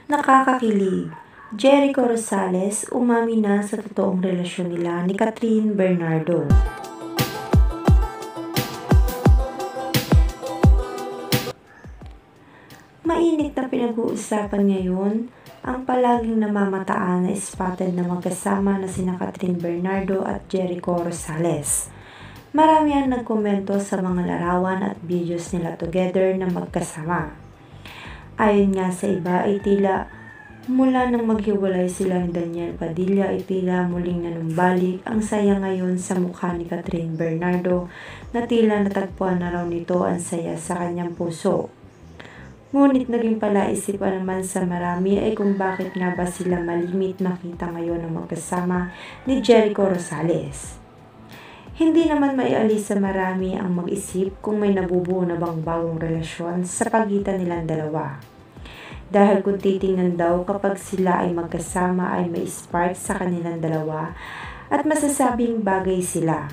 Nakakakilig. Jericho Rosales umami na sa totoong relasyon nila ni Catherine Bernardo. Mainit na pinag-uusapan ngayon ang palaging namamataan na spotted na magkasama na sina Catherine Bernardo at Jericho Rosales. Marami ang nagkomento sa mga larawan at videos nila together na magkasama. Ayon nga sa iba ay tila mula nang maghiwalay sila ni Daniel Padilla ay tila muling nanumbalik ang saya ngayon sa mukha ni Catherine Bernardo na tila natagpuan na raw nito ang saya sa kanyang puso. Ngunit naging palaisipan naman sa marami ay kung bakit nga ba sila malimit makita ngayon ng magkasama ni Jericho Rosales. Hindi naman maialis sa marami ang mag-isip kung may nabubuo na bang bagong relasyon sa pagitan nilang dalawa. Dahil kung titingnan daw kapag sila ay magkasama ay may spark sa kanilang dalawa at masasabing bagay sila.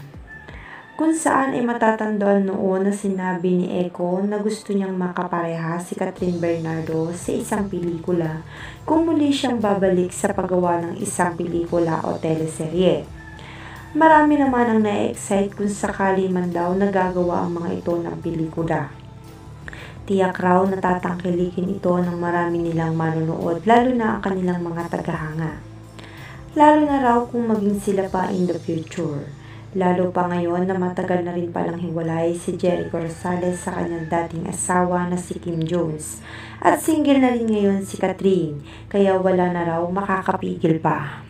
Kung saan ay matatandaan noon na sinabi ni Eko na gusto niyang makapareha si Catherine Bernardo sa isang pelikula kung muli siyang babalik sa paggawa ng isang pelikula o teleserye. Marami naman ang na-excite kung sakali man daw nagagawa ang mga ito ng pelikula. Tiyak raw natatangkilikin ito ng marami nilang manonood lalo na ang kanilang mga tagahanga. Lalo na raw kung maging sila pa in the future. Lalo pa ngayon na matagal na rin palang hiwalay si Jericho Rosales sa kanyang dating asawa na si Kim Jones. At single na rin ngayon si Catherine, kaya wala na raw makakapigil pa.